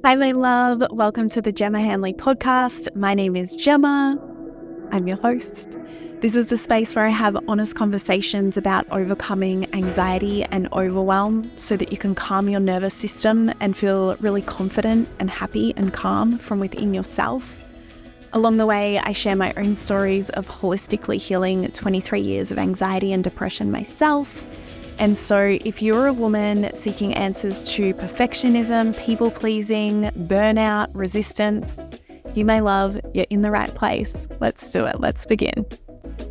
Hi, my love. Welcome to the Gemma Hanley podcast. My name is Gemma. I'm your host. This is the space where I have honest conversations about overcoming anxiety and overwhelm so that you can calm your nervous system and feel really confident and happy and calm from within yourself. Along the way, I share my own stories of holistically healing 23 years of anxiety and depression myself. And so, if you're a woman seeking answers to perfectionism, people pleasing, burnout, resistance, you may love, you're in the right place. Let's do it. Let's begin.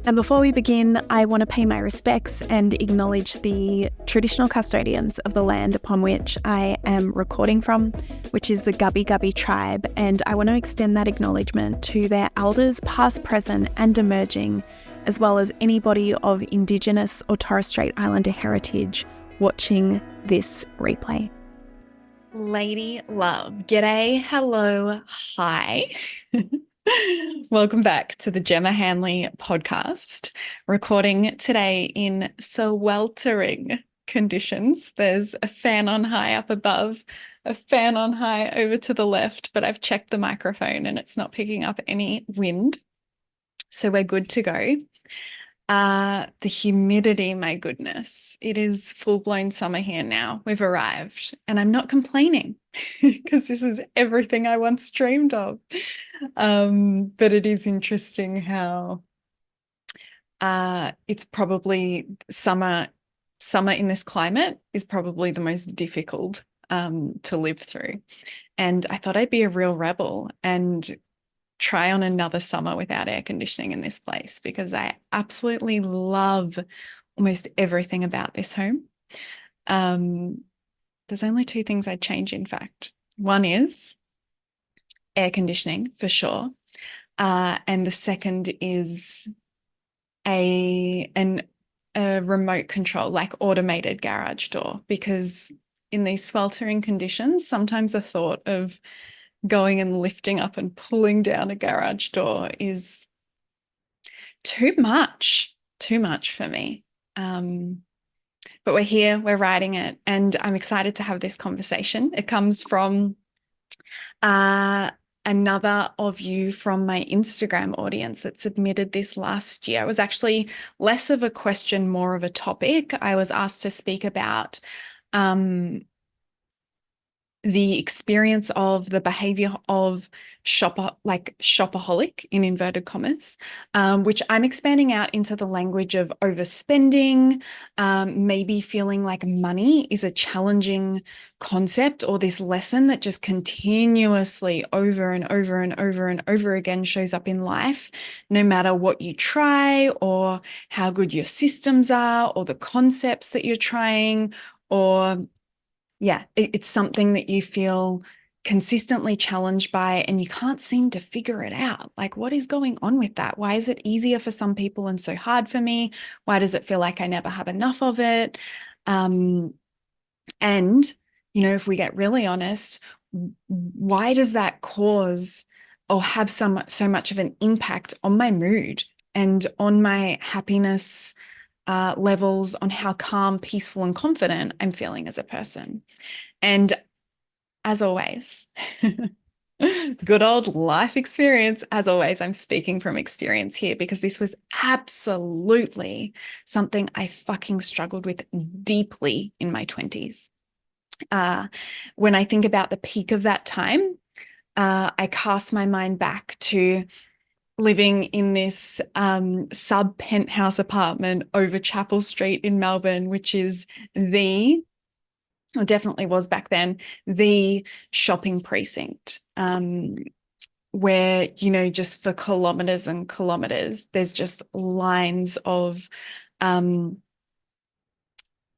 And before we begin, I want to pay my respects and acknowledge the traditional custodians of the land upon which I am recording from, which is the Gubbi Gubbi tribe. And I want to extend that acknowledgement to their elders, past, present, and emerging, as well as anybody of Indigenous or Torres Strait Islander heritage watching this replay. Lady love, g'day, hello, hi. Welcome back to the Gemma Hanley podcast, recording today in sweltering conditions. There's a fan on high up above, a fan on high over to the left, but I've checked the microphone and it's not picking up any wind. So we're good to go. The humidity, my goodness, it is full-blown summer here now. We've arrived and I'm not complaining because this is everything I once dreamed of. But it is interesting how it's probably summer in this climate is probably the most difficult to live through. And I thought I'd be a real rebel and try on another summer without air conditioning in this place because I absolutely love almost everything about this home. There's only two things I'd change, in fact. One is air conditioning for sure. And the second is a remote control, like automated garage door, because in these sweltering conditions, sometimes the thought of going and lifting up and pulling down a garage door is too much for me. But we're here, we're writing it, and I'm excited to have this conversation. It comes from another of you from my Instagram audience that submitted this last year. It was actually less of a question, more of a topic. I was asked to speak about the experience of the behavior of shopaholic in inverted commas, which I'm expanding out into the language of overspending, maybe feeling like money is a challenging concept or this lesson that just continuously over and over and over and over again shows up in life, no matter what you try or how good your systems are or the concepts that you're trying, or yeah, it's something that you feel consistently challenged by and you can't seem to figure it out. Like, what is going on with that? Why is it easier for some people and so hard for me? Why does it feel like I never have enough of it? And, if we get really honest, why does that cause or have so much of an impact on my mood and on my happiness levels, on how calm, peaceful, and confident I'm feeling as a person? And as always, good old life experience. As always, I'm speaking from experience here because this was absolutely something I fucking struggled with deeply in my 20s. When I think about the peak of that time, I cast my mind back to living in this sub penthouse apartment over Chapel Street in Melbourne, which is or definitely was back then, the shopping precinct, where, just for kilometers and kilometers, there's just lines of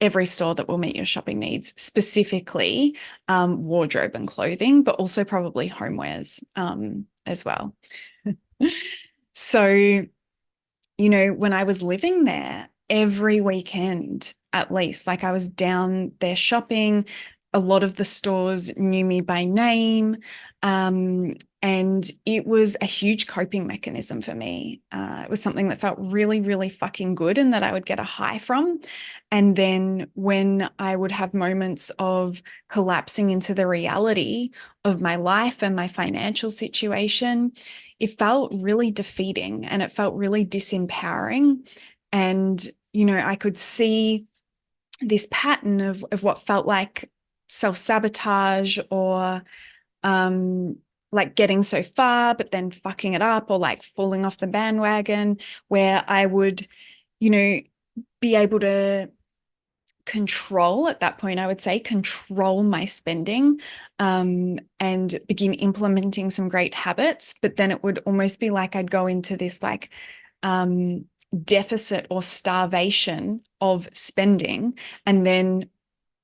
every store that will meet your shopping needs, specifically wardrobe and clothing, but also probably homewares as well. So, when I was living there, every weekend, at least, like I was down there shopping, a lot of the stores knew me by name. And it was a huge coping mechanism for me. It was something that felt really, really fucking good and that I would get a high from. And then when I would have moments of collapsing into the reality of my life and my financial situation, it felt really defeating and it felt really disempowering. And, I could see this pattern of what felt like self-sabotage or like getting so far, but then fucking it up or like falling off the bandwagon, where I would, be able to control at that point, I would say, control my spending and begin implementing some great habits. But then it would almost be like I'd go into this like deficit or starvation of spending, and then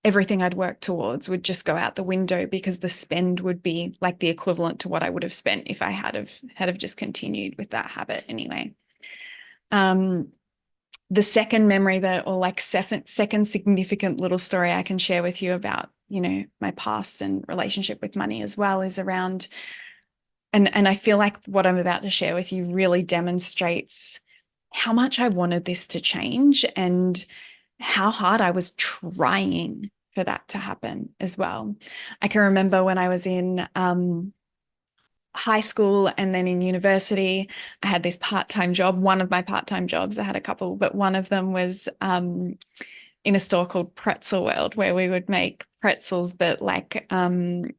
everything I'd worked towards would just go out the window because the spend would be like the equivalent to what I would have spent if I had just continued with that habit anyway. The second memory or like second significant little story I can share with you about, my past and relationship with money as well is around, and I feel like what I'm about to share with you really demonstrates how much I wanted this to change and how hard I was trying for that to happen as well. I can remember when I was in high school and then in university, I had this part-time job. One of my part-time jobs, I had a couple, but one of them was in a store called Pretzel World, where we would make pretzels, but like a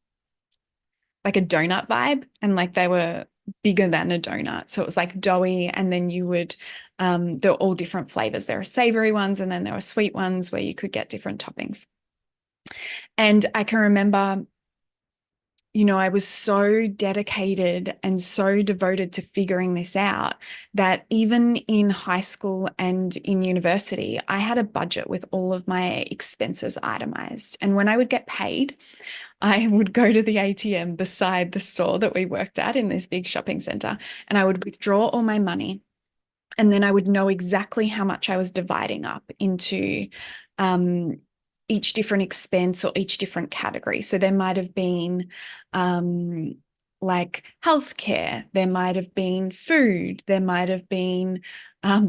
donut vibe, and like they were bigger than a donut. So it was like doughy, and then you would they're all different flavors. There are savory ones, and then there were sweet ones where you could get different toppings. And I can remember, I was so dedicated and so devoted to figuring this out that even in high school and in university, I had a budget with all of my expenses itemized. And when I would get paid, I would go to the ATM beside the store that we worked at in this big shopping center, and I would withdraw all my money. And then I would know exactly how much I was dividing up into each different expense or each different category. So there might have been like healthcare, there might have been food, there might have been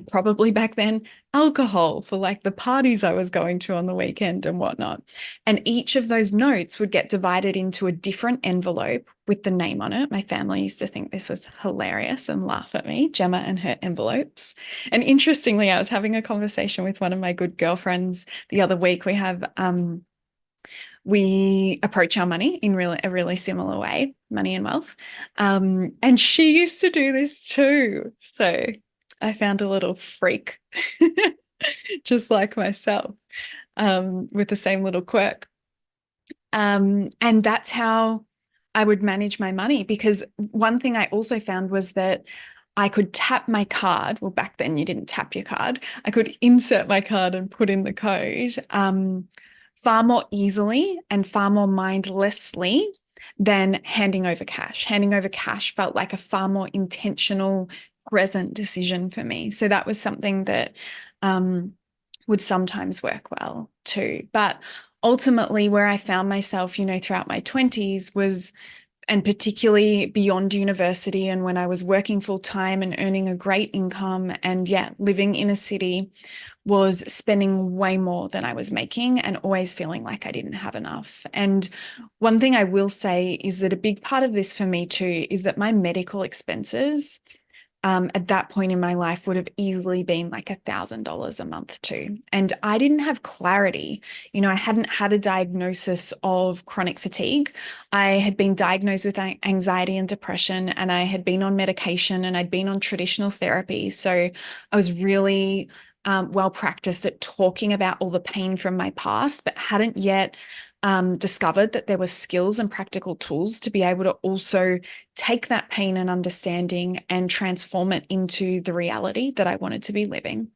probably back then alcohol for like the parties I was going to on the weekend and whatnot. And each of those notes would get divided into a different envelope with the name on it. My family used to think this was hilarious and laugh at me, Gemma and her envelopes. And interestingly, I was having a conversation with one of my good girlfriends the other week. We approach our money in a really similar way, money and wealth. And she used to do this too. So I found a little freak, just like myself, with the same little quirk. And that's how I would manage my money, because one thing I also found was that I could tap my card. Well, back then you didn't tap your card. I could insert my card and put in the code far more easily and far more mindlessly than handing over cash. Handing over cash felt like a far more intentional, present decision for me. So that was something that would sometimes work well too. But ultimately, where I found myself, throughout my 20s was, and particularly beyond university and when I was working full time and earning a great income and living in a city, was spending way more than I was making and always feeling like I didn't have enough. And one thing I will say is that a big part of this for me too is that my medical expenses at that point in my life would have easily been like $1,000 a month too. And I didn't have clarity. I hadn't had a diagnosis of chronic fatigue. I had been diagnosed with anxiety and depression, and I had been on medication and I'd been on traditional therapy. So I was really well practiced at talking about all the pain from my past, but hadn't yet discovered that there were skills and practical tools to be able to also take that pain and understanding and transform it into the reality that I wanted to be living.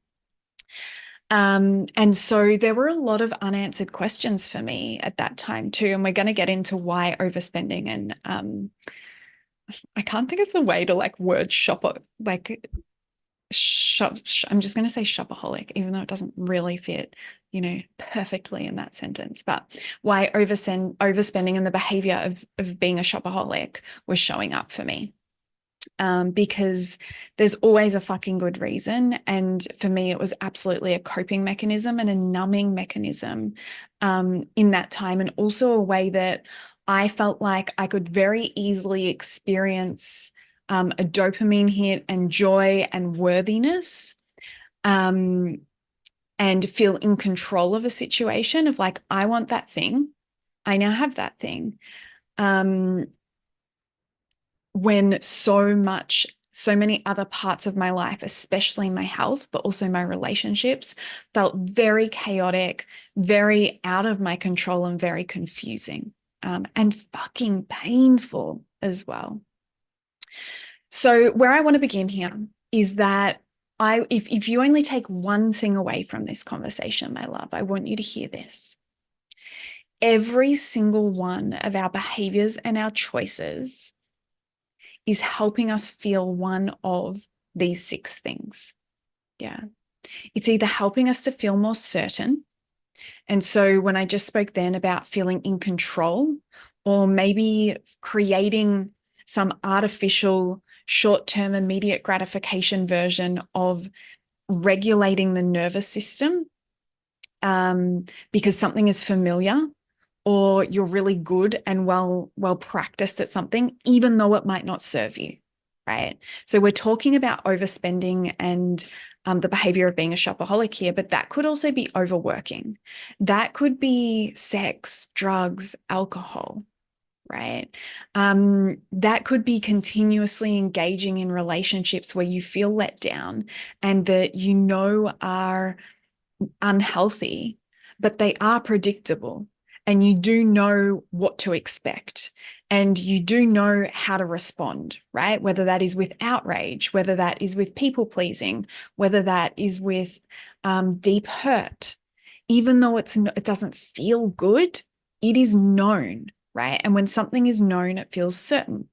And so there were a lot of unanswered questions for me at that time too. And we're going to get into why overspending, and I can't think of the way to like word shop it, like I'm just going to say shopaholic, even though it doesn't really fit, perfectly in that sentence. But why overspending and the behavior of being a shopaholic was showing up for me. Because there's always a fucking good reason. And for me, it was absolutely a coping mechanism and a numbing mechanism in that time. And also a way that I felt like I could very easily experience a dopamine hit and joy and worthiness, and feel in control of a situation of like, I want that thing. I now have that thing. When so many other parts of my life, especially my health, but also my relationships, felt very chaotic, very out of my control, and very confusing, and fucking painful as well. So where I want to begin here is that if you only take one thing away from this conversation, my love, I want you to hear this. Every single one of our behaviors and our choices is helping us feel one of these 6 things. Yeah. It's either helping us to feel more certain. And so when I just spoke then about feeling in control, or maybe creating some artificial short-term immediate gratification version of regulating the nervous system, because something is familiar, or you're really good and well practiced at something, even though it might not serve you, right? So we're talking about overspending and the behavior of being a shopaholic here, but that could also be overworking. That could be sex, drugs, alcohol, right? That could be continuously engaging in relationships where you feel let down and that are unhealthy, but they are predictable. And you do know what to expect, and you do know how to respond, right? Whether that is with outrage, whether that is with people pleasing, whether that is with deep hurt. Even though it doesn't feel good, it is known, right? And when something is known, it feels certain.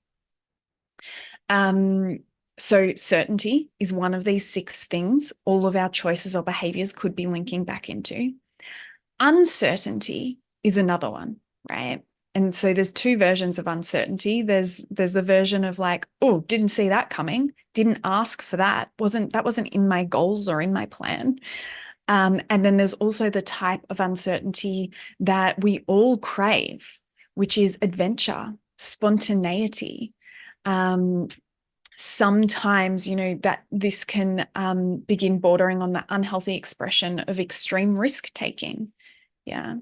So certainty is one of these 6 things all of our choices or behaviors could be linking back into. Uncertainty is another one, right? And so there's 2 versions of uncertainty. There's the version of like, oh, didn't see that coming, didn't ask for that, wasn't in my goals or in my plan. And then there's also the type of uncertainty that we all crave, which is adventure, spontaneity. Sometimes, that this can begin bordering on the unhealthy expression of extreme risk taking. Yeah.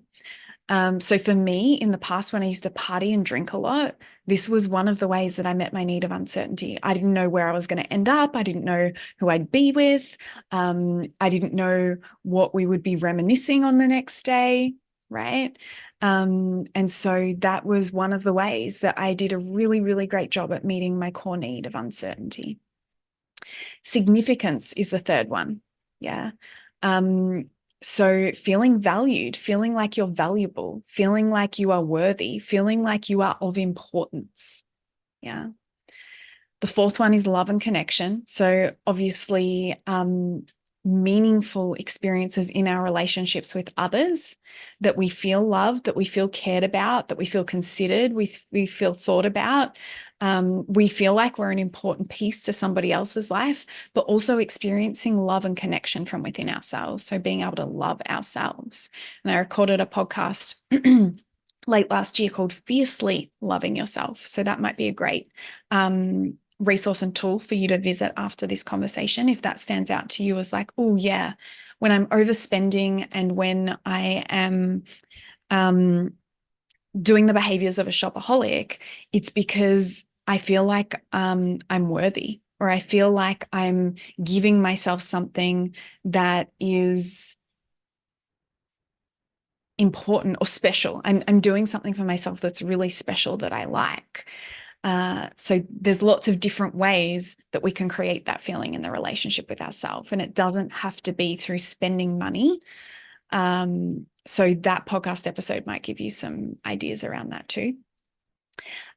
So for me, in the past, when I used to party and drink a lot, this was one of the ways that I met my need of uncertainty. I didn't know where I was going to end up. I didn't know who I'd be with. I didn't know what we would be reminiscing on the next day, right? And so that was one of the ways that I did a really, really great job at meeting my core need of uncertainty. Significance is the third one. Yeah. So feeling valued, feeling like you're valuable, feeling like you are worthy, feeling like you are of importance. Yeah. The fourth one is love and connection. So obviously, meaningful experiences in our relationships with others, that we feel loved, that we feel cared about, that we feel considered, we feel thought about. We feel like we're an important piece to somebody else's life, but also experiencing love and connection from within ourselves. So being able to love ourselves. And I recorded a podcast late last year called Fiercely Loving Yourself. So that might be a great resource and tool for you to visit after this conversation, if that stands out to you as like, oh yeah, when I'm overspending and when I am doing the behaviors of a shopaholic, it's because I feel like I'm worthy, or I feel like I'm giving myself something that is important or special. I'm doing something for myself that's really special that I like. So there's lots of different ways that we can create that feeling in the relationship with ourselves, and it doesn't have to be through spending money. So that podcast episode might give you some ideas around that too.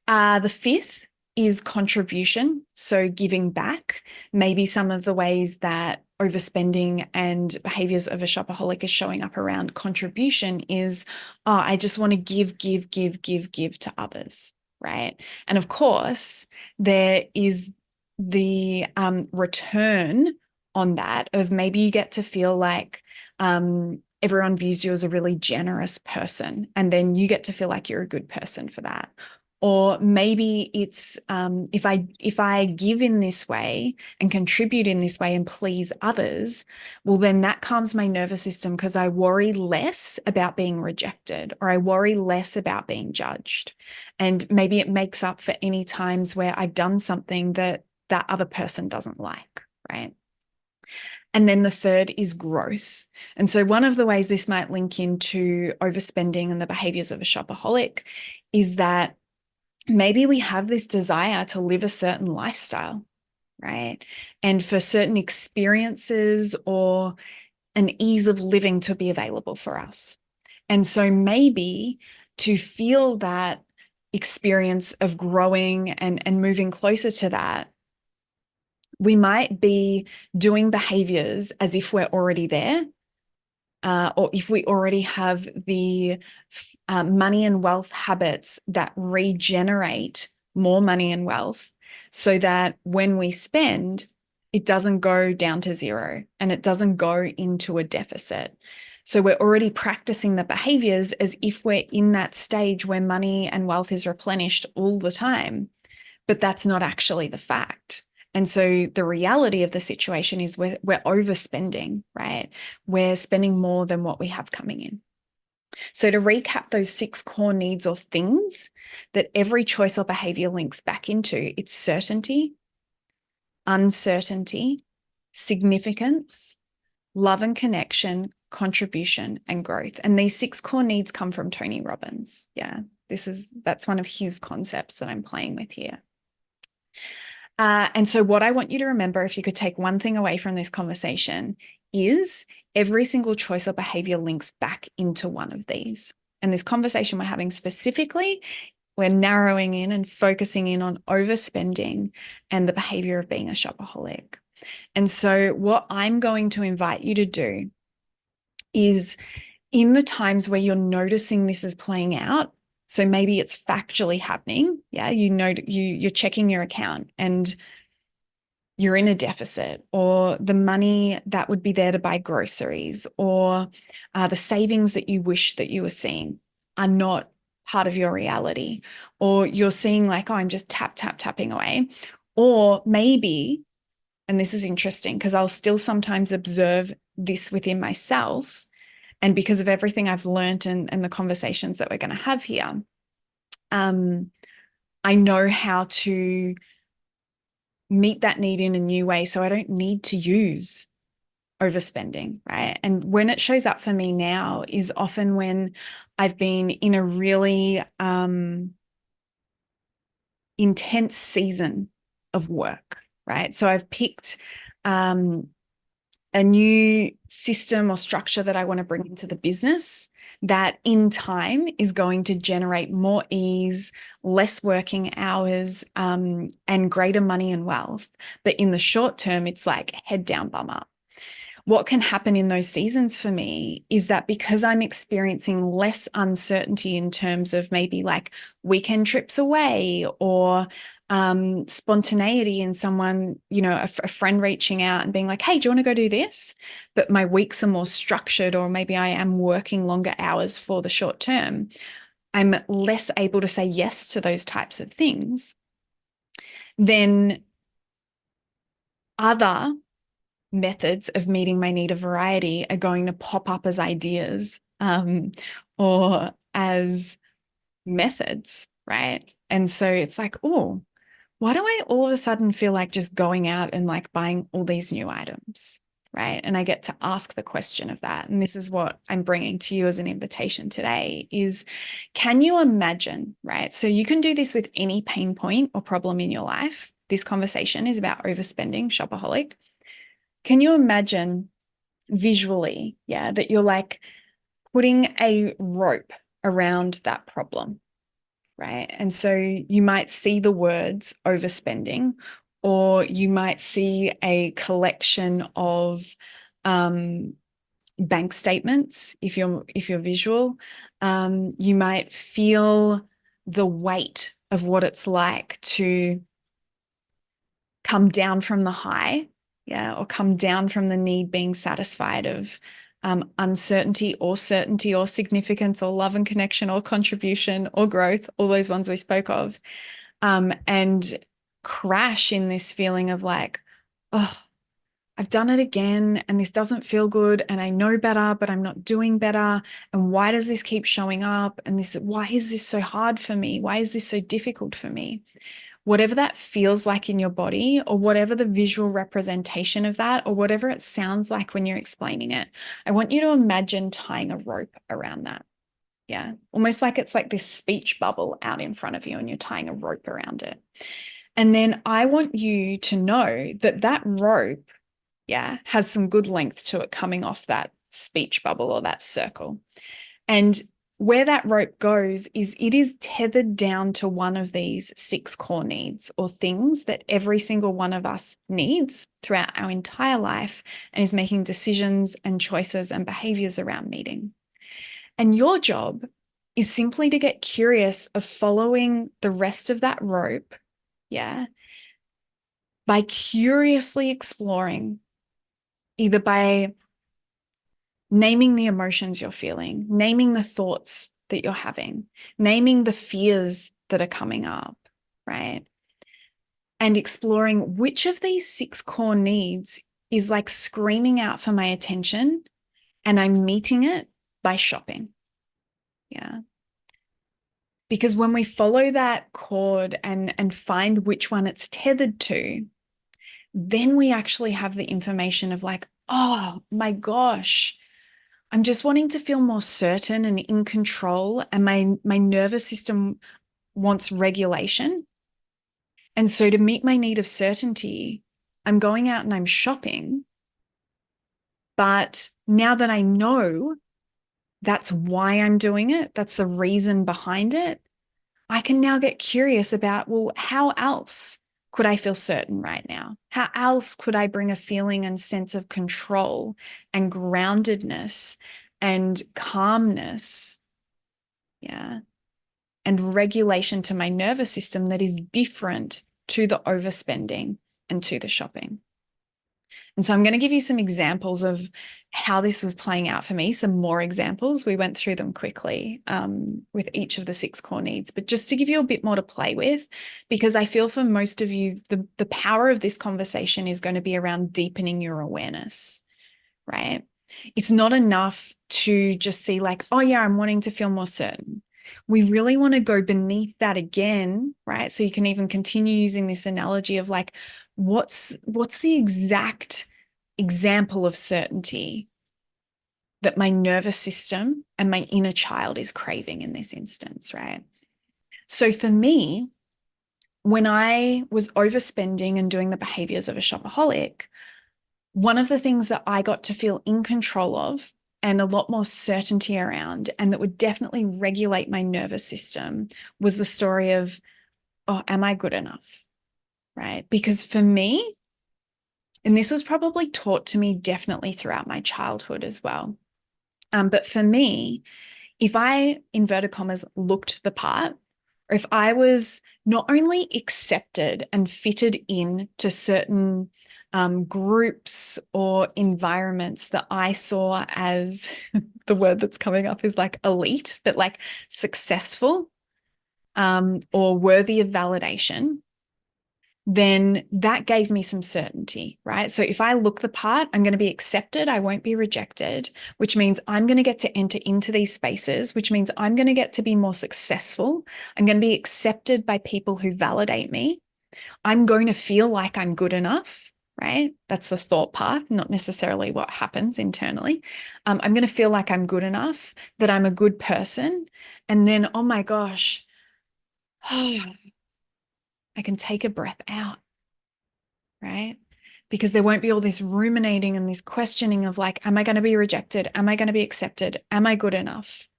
The fifth is contribution, so giving back. Maybe some of the ways that overspending and behaviors of a shopaholic is showing up around contribution is, oh, I just want to give to others, right? And of course, there is the return on that of maybe you get to feel like everyone views you as a really generous person, and then you get to feel like you're a good person for that. Or maybe it's if I give in this way and contribute in this way and please others, well, then that calms my nervous system because I worry less about being rejected, or I worry less about being judged. And maybe it makes up for any times where I've done something that that other person doesn't like, right? And then the third is growth. And so one of the ways this might link into overspending and the behaviors of a shopaholic is that maybe we have this desire to live a certain lifestyle, right? And for certain experiences or an ease of living to be available for us. And so maybe to feel that experience of growing and moving closer to that, we might be doing behaviors as if we're already there, or if we already have the money and wealth habits that regenerate more money and wealth, so that when we spend, it doesn't go down to zero and it doesn't go into a deficit. So we're already practicing the behaviors as if we're in that stage where money and wealth is replenished all the time, but that's not actually the fact. And so the reality of the situation is we're overspending, right? We're spending more than what we have coming in. So to recap those 6 core needs or things that every choice or behavior links back into, it's certainty, uncertainty, significance, love and connection, contribution, and growth. And these 6 core needs come from Tony Robbins. Yeah, that's one of his concepts that I'm playing with here. And so what I want you to remember, if you could take one thing away from this conversation, is every single choice or behavior links back into one of these. And this conversation we're having specifically, we're narrowing in and focusing in on overspending and the behavior of being a shopaholic. And so what I'm going to invite you to do is, in the times where you're noticing this is playing out, so maybe it's factually happening. Yeah, you're checking your account and you're in a deficit, or the money that would be there to buy groceries, or the savings that you wish that you were seeing are not part of your reality, or you're seeing like, oh, I'm just tapping away. Or maybe, and this is interesting because I'll still sometimes observe this within myself, and because of everything I've learned and the conversations that we're going to have here, I know how to meet that need in a new way, so I don't need to use overspending, right? And when it shows up for me now is often when I've been in a really intense season of work, right? So I've picked a new system or structure that I want to bring into the business that in time is going to generate more ease, less working hours, and greater money and wealth. But in the short term, it's like head down, bum up. What can happen in those seasons for me is that because I'm experiencing less uncertainty in terms of maybe like weekend trips away, or spontaneity in someone, a friend reaching out and being like, hey, do you want to go do this? But my weeks are more structured, or maybe I am working longer hours for the short term. I'm less able to say yes to those types of things. Then other methods of meeting my need of variety are going to pop up as ideas, or as methods, right? And so it's like, oh, why do I all of a sudden feel like just going out and like buying all these new items, right? And I get to ask the question of that. And this is what I'm bringing to you as an invitation today is, can you imagine, right? So you can do this with any pain point or problem in your life. This conversation is about overspending, shopaholic. Can you imagine visually, that you're like putting a rope around that problem, right? And so you might see the words overspending, or you might see a collection of bank statements if you're visual. You might feel the weight of what it's like to come down from the high, yeah, or come down from the need being satisfied of uncertainty or certainty or significance or love and connection or contribution or growth, all those ones we spoke of, and crash in this feeling of like, oh, I've done it again and this doesn't feel good and I know better, but I'm not doing better. And why does this keep showing up? And why is this so hard for me? Why is this so difficult for me? Whatever that feels like in your body, or whatever the visual representation of that, or whatever it sounds like when you're explaining it, I want you to imagine tying a rope around that. Yeah. Almost like it's like this speech bubble out in front of you and you're tying a rope around it. And then I want you to know that that rope, yeah, has some good length to it coming off that speech bubble or that circle. And where that rope goes is it is tethered down to one of these 6 core needs, or things that every single one of us needs throughout our entire life and is making decisions and choices and behaviors around meeting. And your job is simply to get curious of following the rest of that rope, yeah, by curiously exploring, either by naming the emotions you're feeling, naming the thoughts that you're having, naming the fears that are coming up, right? And exploring which of these 6 core needs is like screaming out for my attention and I'm meeting it by shopping. Yeah. Because when we follow that cord and find which one it's tethered to, then we actually have the information of like, oh my gosh, I'm just wanting to feel more certain and in control, and my nervous system wants regulation. And so to meet my need of certainty, I'm going out and I'm shopping. But now that I know that's why I'm doing it, that's the reason behind it, I can now get curious about, well, how else could I feel certain right now? How else could I bring a feeling and sense of control and groundedness and calmness, yeah, and regulation to my nervous system that is different to the overspending and to the shopping? And so I'm going to give you some examples of how this was playing out for me, some more examples. We went through them quickly with each of the 6 core needs, but just to give you a bit more to play with, because I feel for most of you, the power of this conversation is going to be around deepening your awareness, right? It's not enough to just see like, oh yeah, I'm wanting to feel more certain. We really want to go beneath that again, right? So you can even continue using this analogy of like, what's the exact example of certainty that my nervous system and my inner child is craving in this instance, right? So for me, when I was overspending and doing the behaviors of a shopaholic, one of the things that I got to feel in control of and a lot more certainty around, and that would definitely regulate my nervous system, was the story of, oh, am I good enough? Right? Because for me, and this was probably taught to me definitely throughout my childhood as well. But for me, if I, inverted commas, looked the part, or if I was not only accepted and fitted in to certain groups or environments that I saw as the word that's coming up is like elite, but like successful or worthy of validation, then that gave me some certainty, right? So if I look the part, I'm going to be accepted. I won't be rejected, which means I'm going to get to enter into these spaces, which means I'm going to get to be more successful. I'm going to be accepted by people who validate me. I'm going to feel like I'm good enough, right? That's the thought path, not necessarily what happens internally. I'm going to feel like I'm good enough, that I'm a good person. And then, oh my gosh, I can take a breath out, right? Because there won't be all this ruminating and this questioning of like, am I going to be rejected? Am I going to be accepted? Am I good enough?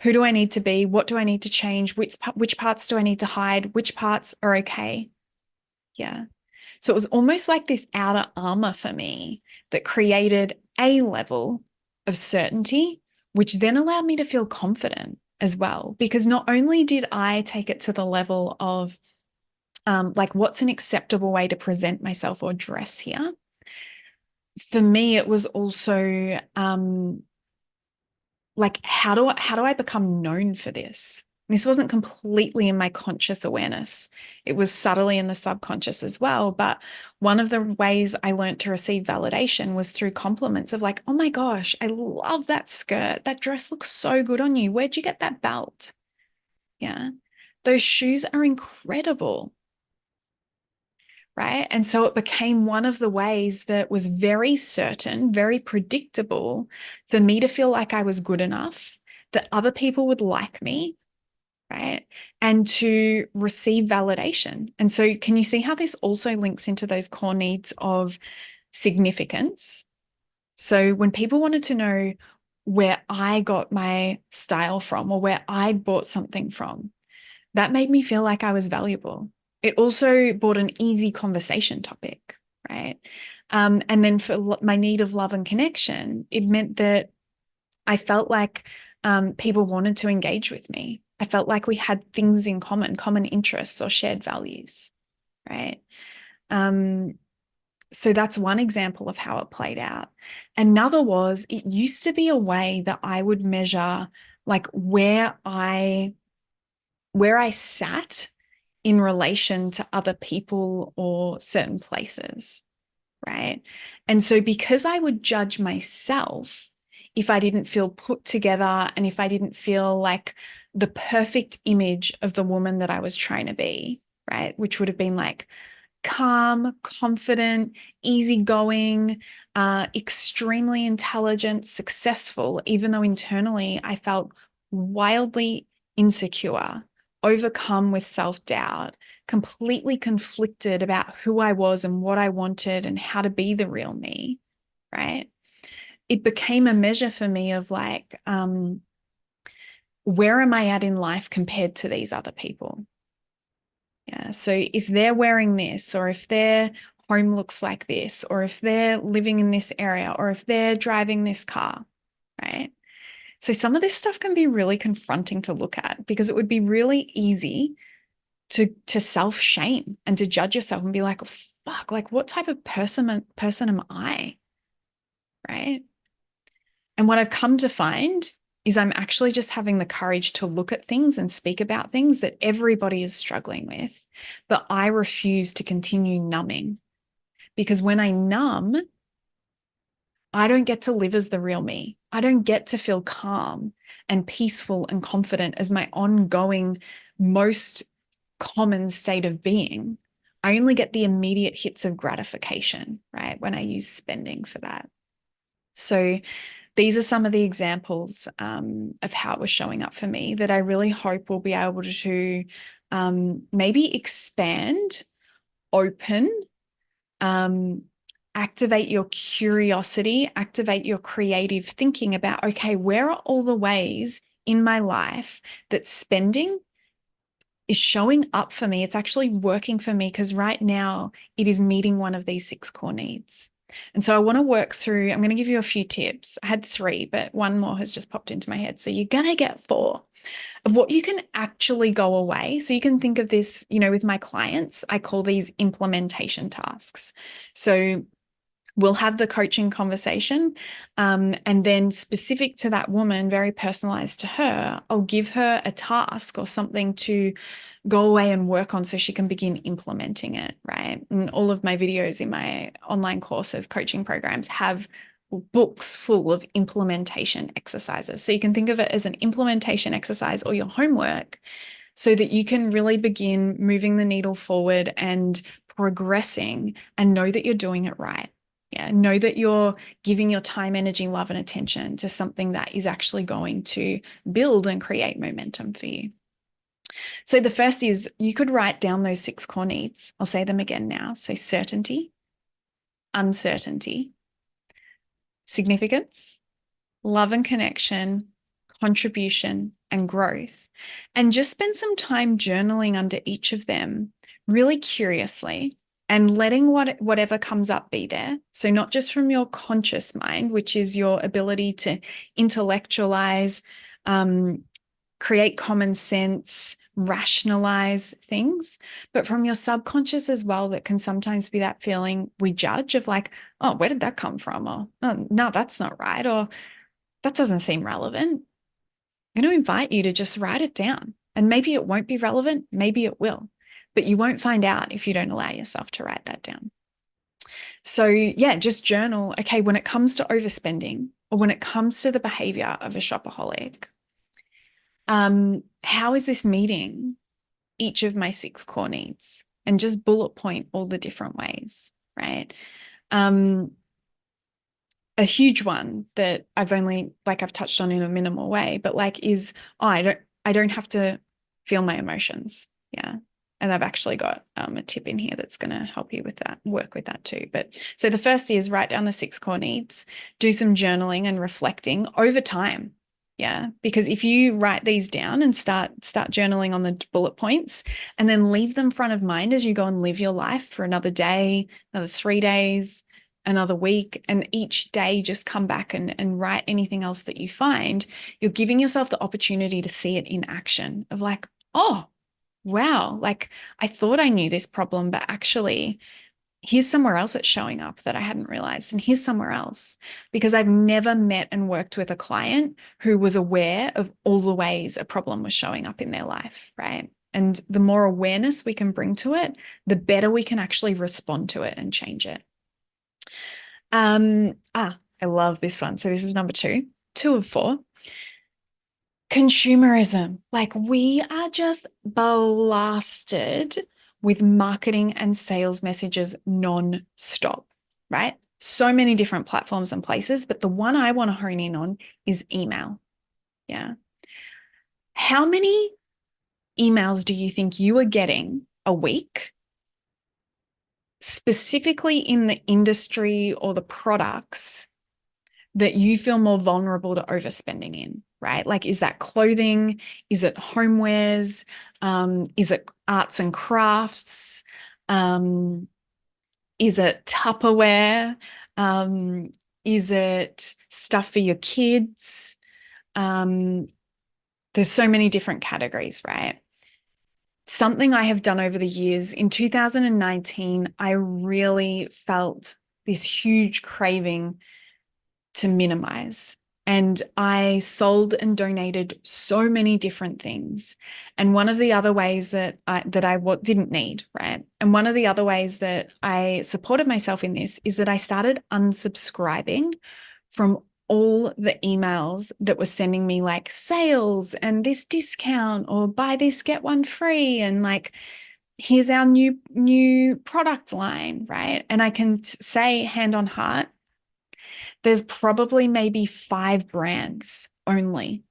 Who do I need to be? What do I need to change? Which parts do I need to hide? Which parts are okay? Yeah. So it was almost like this outer armor for me that created a level of certainty, which then allowed me to feel confident as well. Because not only did I take it to the level of like, what's an acceptable way to present myself or dress here? For me, it was also like, how do I become known for this? This wasn't completely in my conscious awareness. It was subtly in the subconscious as well. But one of the ways I learned to receive validation was through compliments of like, oh my gosh, I love that skirt. That dress looks so good on you. Where'd you get that belt? Yeah. Those shoes are incredible. Right. And so it became one of the ways that was very certain, very predictable for me to feel like I was good enough, that other people would like me, right? And to receive validation. And so, can you see how this also links into those core needs of significance? So, when people wanted to know where I got my style from or where I'd bought something from, that made me feel like I was valuable. It also brought an easy conversation topic, right? And then for my need of love and connection, it meant that I felt like people wanted to engage with me. I felt like we had things in common, common interests or shared values, right? So that's one example of how it played out. Another was it used to be a way that I would measure like where I sat in relation to other people or certain places, right? And so because I would judge myself if I didn't feel put together and if I didn't feel like the perfect image of the woman that I was trying to be, right? Which would have been like calm, confident, easygoing, extremely intelligent, successful, even though internally I felt wildly insecure, overcome with self-doubt, completely conflicted about who I was and what I wanted and how to be the real me, right? It became a measure for me of like, where am I at in life compared to these other people? Yeah. So if they're wearing this, or if their home looks like this, or if they're living in this area, or if they're driving this car, right? So some of this stuff can be really confronting to look at because it would be really easy to self-shame and to judge yourself and be like, oh, fuck, like what type of person am I? Right. And what I've come to find is I'm actually just having the courage to look at things and speak about things that everybody is struggling with. But I refuse to continue numbing because when I numb, I don't get to live as the real me. I don't get to feel calm and peaceful and confident as my ongoing, most common state of being. I only get the immediate hits of gratification, right? When I use spending for that. So these are some of the examples of how it was showing up for me that I really hope will be able to maybe expand, open, activate your curiosity, activate your creative thinking about, okay, where are all the ways in my life that spending is showing up for me? It's actually working for me because right now it is meeting one of these 6 core needs. And so I want to work through, I'm going to give you a few tips. I had 3, but one more has just popped into my head. So you're going to get 4 of what you can actually go away. So you can think of this, with my clients, I call these implementation tasks. So we'll have the coaching conversation. And then specific to that woman, very personalized to her, I'll give her a task or something to go away and work on so she can begin implementing it, right? And all of my videos in my online courses, coaching programs have books full of implementation exercises. So you can think of it as an implementation exercise or your homework so that you can really begin moving the needle forward and progressing and know that you're doing it right. Yeah, know that you're giving your time, energy, love, and attention to something that is actually going to build and create momentum for you. So the first is you could write down those 6 core needs. I'll say them again now. So certainty, uncertainty, significance, love and connection, contribution, and growth. And just spend some time journaling under each of them really curiously and letting whatever comes up be there. So not just from your conscious mind, which is your ability to intellectualize, create common sense, rationalize things, but from your subconscious as well, that can sometimes be that feeling we judge of like, oh, where did that come from? Or, oh, no, that's not right. Or that doesn't seem relevant. I'm going to invite you to just write it down. And maybe it won't be relevant, maybe it will, but you won't find out if you don't allow yourself to write that down. So yeah, just journal. Okay, when it comes to overspending or when it comes to the behavior of a shopaholic, how is this meeting each of my 6 core needs? And just bullet point all the different ways, right? A huge one that I've touched on in a minimal way, but is, oh, I don't have to feel my emotions. Yeah. And I've actually got a tip in here that's going to help you with that, work with that too. But so the first is write down the 6 core needs, do some journaling and reflecting over time. Yeah. Because if you write these down and start journaling on the bullet points and then leave them front of mind as you go and live your life for another day, another 3 days, another week, and each day just come back and write anything else that you find, you're giving yourself the opportunity to see it in action of like, oh, wow, I thought I knew this problem, but actually here's somewhere else it's showing up that I hadn't realized. And here's somewhere else, because I've never met and worked with a client who was aware of all the ways a problem was showing up in their life, right? And the more awareness we can bring to it, the better we can actually respond to it and change it. I love this one. So this is number 2 of 4. Consumerism. We are just blasted with marketing and sales messages non-stop, right? So many different platforms and places, but the one I want to hone in on is email. Yeah. How many emails do you think you are getting a week, specifically in the industry or the products that you feel more vulnerable to overspending in, right? Is that clothing? Is it homewares? Is it arts and crafts? Is it Tupperware? Is it stuff for your kids? There's so many different categories, right? Something I have done over the years, in 2019, I really felt this huge craving to minimize. And I sold and donated so many different things. And one of the other ways that I didn't need, right? And one of the other ways that I supported myself in this is that I started unsubscribing from all the emails that were sending me sales and this discount or buy this, get one free. And here's our new product line, right? And I can say hand on heart, there's probably maybe 5 brands only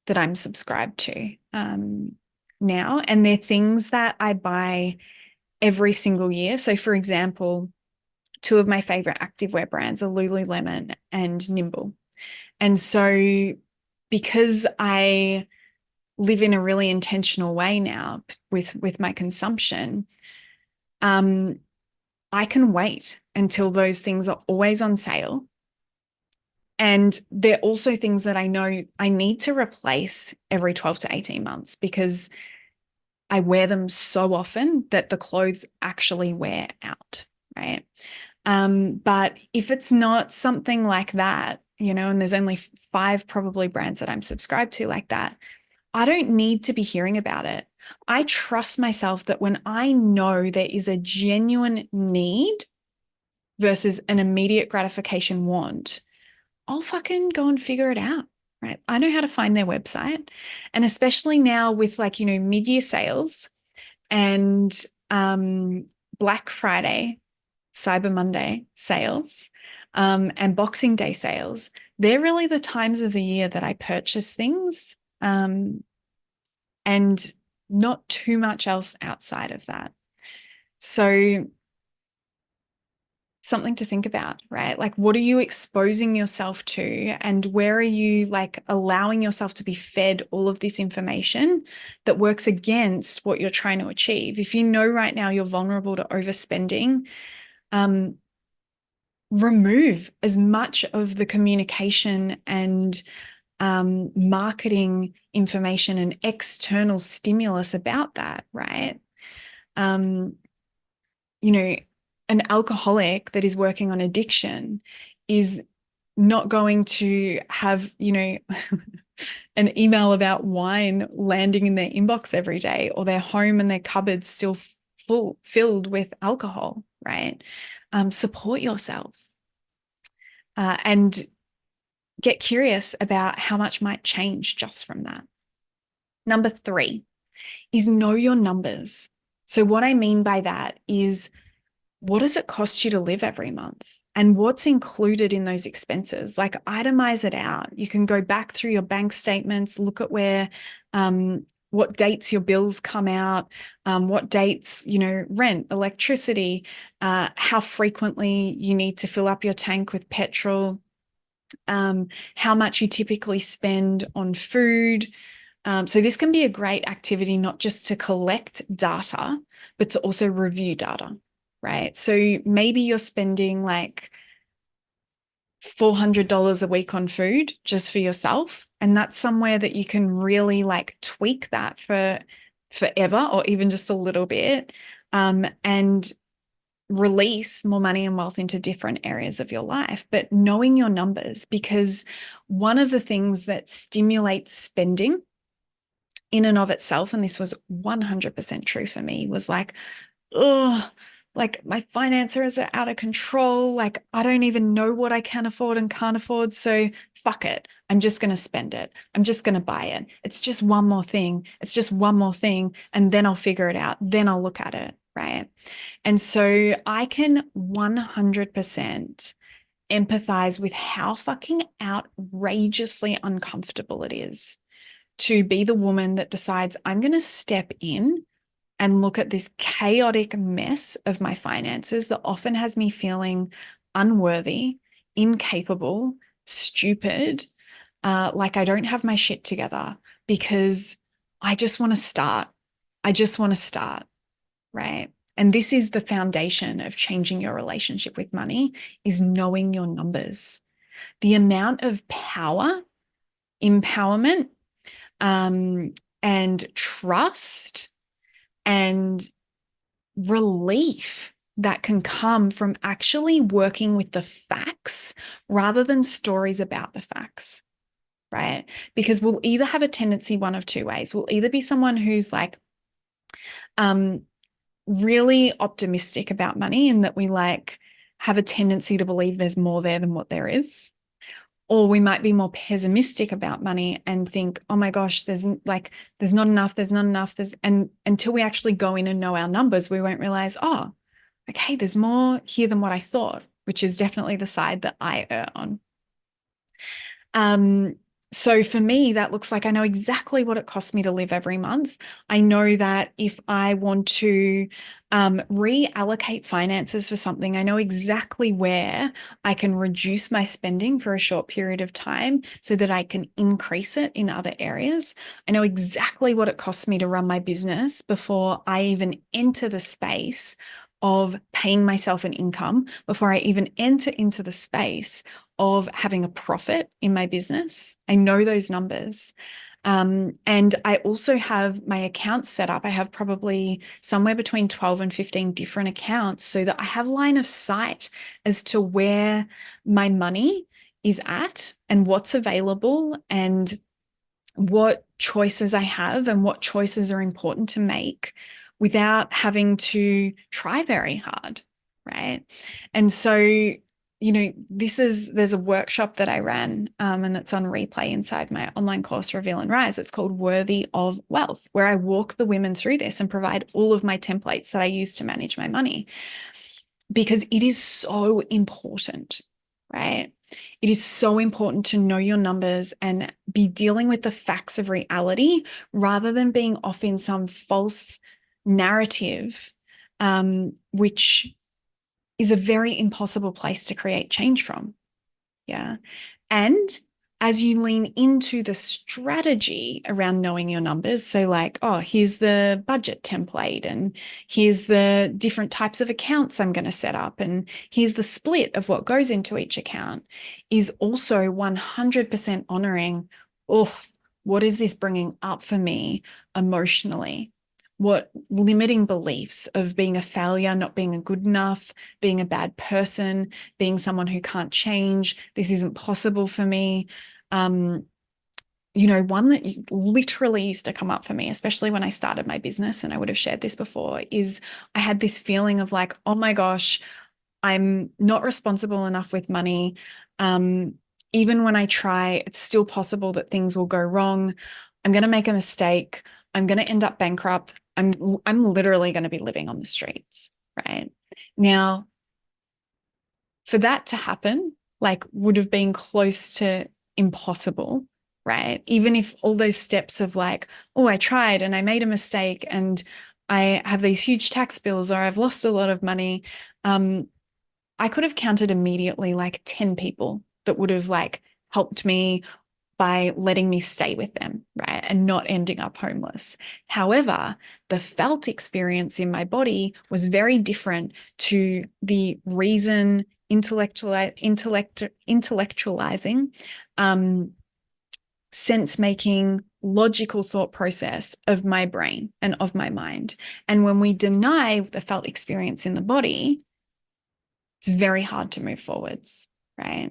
that I'm subscribed to now. And they're things that I buy every single year. So for example, 2 of my favorite activewear brands are Lululemon and Nimble. And so because I live in a really intentional way now with my consumption, I can wait until those things are always on sale. And they're also things that I know I need to replace every 12 to 18 months because I wear them so often that the clothes actually wear out, right? But if it's not something like that, and there's only 5 probably brands that I'm subscribed to like that, I don't need to be hearing about it. I trust myself that when I know there is a genuine need versus an immediate gratification want, I'll fucking go and figure it out, right? I know how to find their website. And especially now with mid-year sales and Black Friday, Cyber Monday sales, and Boxing Day sales, they're really the times of the year that I purchase things, and not too much else outside of that. So something to think about, right? Like, what are you exposing yourself to, and where are you like allowing yourself to be fed all of this information that works against what you're trying to achieve? If you know right now you're vulnerable to overspending, remove as much of the communication and marketing information and external stimulus about that, right? You know, an alcoholic that is working on addiction is not going to have, an email about wine landing in their inbox every day, or their home and their cupboards still filled with alcohol, right? Support yourself and get curious about how much might change just from that. Number 3 is know your numbers. So what I mean by that is, what does it cost you to live every month? And what's included in those expenses? Like, itemize it out. You can go back through your bank statements, look at where, what dates your bills come out, what dates, rent, electricity, how frequently you need to fill up your tank with petrol, how much you typically spend on food. So this can be a great activity, not just to collect data, but to also review data, right? So maybe you're spending like $400 a week on food just for yourself. And that's somewhere that you can really like tweak that for forever, or even just a little bit, and release more money and wealth into different areas of your life. But knowing your numbers, because one of the things that stimulates spending in and of itself, and this was 100% true for me, was like, oh, like my finances are out of control. Like, I don't even know what I can afford and can't afford. So fuck it. I'm just going to spend it. I'm just going to buy it. It's just one more thing. It's just one more thing. And then I'll figure it out. Then I'll look at it. Right. And so I can 100% empathize with how fucking outrageously uncomfortable it is to be the woman that decides, I'm going to step in and look at this chaotic mess of my finances that often has me feeling unworthy, incapable, stupid, like I don't have my shit together, because I just want to start. I just want to start, right? And this is the foundation of changing your relationship with money, is knowing your numbers. The amount of power, empowerment, and trust and relief that can come from actually working with the facts rather than stories about the facts, right? Because we'll either have a tendency one of two ways. We'll either be someone who's like really optimistic about money, and that we like have a tendency to believe there's more there than what there is. Or we might be more pessimistic about money and think, oh my gosh, there's not enough, and until we actually go in and know our numbers, we won't realize, oh, okay, there's more here than what I thought, which is definitely the side that I err on. So for me, that looks like I know exactly what it costs me to live every month. I know that if I want to reallocate finances for something, I know exactly where I can reduce my spending for a short period of time so that I can increase it in other areas. I know exactly what it costs me to run my business before I even enter the space of paying myself an income, before I even enter into the space of having a profit in my business. I know those numbers. And I also have my accounts set up. I have probably somewhere between 12 and 15 different accounts, so that I have line of sight as to where my money is at and what's available and what choices I have and what choices are important to make without having to try very hard, right? And so, there's a workshop that I ran, and that's on replay inside my online course, Reveal and Rise. It's called Worthy of Wealth, where I walk the women through this and provide all of my templates that I use to manage my money, because it is so important, right? It is so important to know your numbers and be dealing with the facts of reality rather than being off in some false narrative, which is a very impossible place to create change from. Yeah. And as you lean into the strategy around knowing your numbers, so like, oh, here's the budget template, and here's the different types of accounts I'm going to set up, and here's the split of what goes into each account, is also 100% honoring, oh, what is this bringing up for me emotionally? What limiting beliefs of being a failure, not being good enough, being a bad person, being someone who can't change, this isn't possible for me. One that literally used to come up for me, especially when I started my business, and I would have shared this before, is I had this feeling of like, oh my gosh, I'm not responsible enough with money. Even when I try, it's still possible that things will go wrong. I'm going to make a mistake. I'm going to end up bankrupt. I'm literally going to be living on the streets, right? Now, for that to happen, like, would have been close to impossible, right? Even if all those steps of like, oh, I tried and I made a mistake and I have these huge tax bills, or I've lost a lot of money, I could have counted immediately like 10 people that would have like helped me by letting me stay with them, right? And not ending up homeless. However, the felt experience in my body was very different to the reason, intellectualizing, sense-making, logical thought process of my brain and of my mind. And when we deny the felt experience in the body, it's very hard to move forwards, right?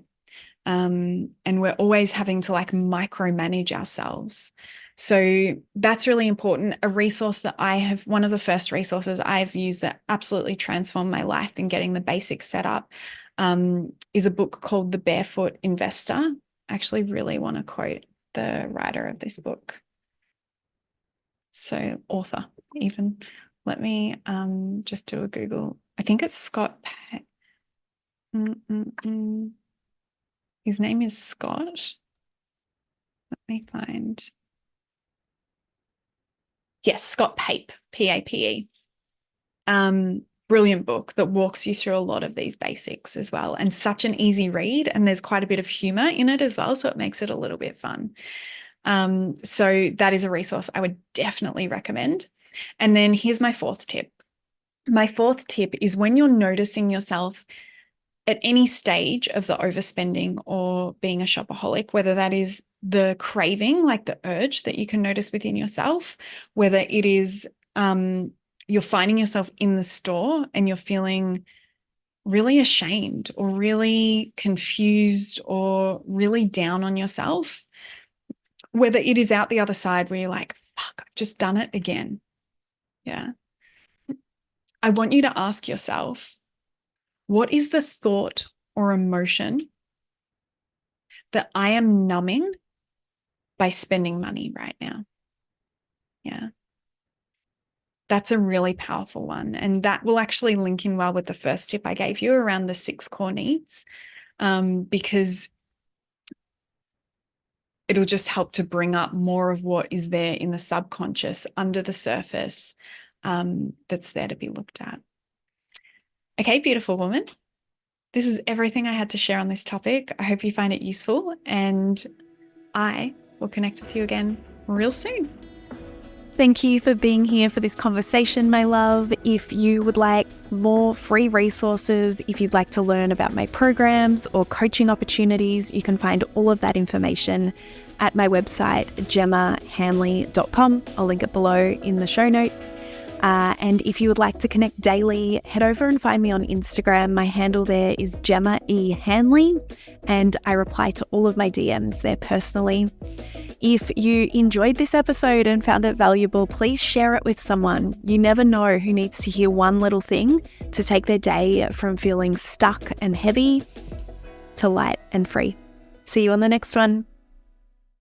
And we're always having to like micromanage ourselves. So that's really important. A resource that one of the first resources I've used that absolutely transformed my life in getting the basics set up, is a book called The Barefoot Investor. I actually really want to quote the writer of this book. So author, even. Let me just do a Google. I think it's Scott. His name is Scott. Let me find. Yes, Scott Pape, P-A-P-E. Brilliant book that walks you through a lot of these basics as well, and such an easy read, and there's quite a bit of humor in it as well, so it makes it a little bit fun. So that is a resource I would definitely recommend. And then here's my fourth tip. My fourth tip is when you're noticing yourself at any stage of the overspending or being a shopaholic, whether that is the craving, like the urge that you can notice within yourself, whether it is you're finding yourself in the store and you're feeling really ashamed or really confused or really down on yourself, whether it is out the other side where you're like, fuck, I've just done it again. Yeah. I want you to ask yourself, what is the thought or emotion that I am numbing by spending money right now? Yeah. That's a really powerful one. And that will actually link in well with the first tip I gave you around the 6 core needs, because it'll just help to bring up more of what is there in the subconscious under the surface, that's there to be looked at. Okay, beautiful woman. This is everything I had to share on this topic. I hope you find it useful, and I will connect with you again real soon. Thank you for being here for this conversation, my love. If you would like more free resources, if you'd like to learn about my programs or coaching opportunities, you can find all of that information at my website, gemmahanley.com. I'll link it below in the show notes. And if you would like to connect daily, head over and find me on Instagram. My handle there is Gemma E. Hanley, and I reply to all of my DMs there personally. If you enjoyed this episode and found it valuable, please share it with someone. You never know who needs to hear one little thing to take their day from feeling stuck and heavy to light and free. See you on the next one.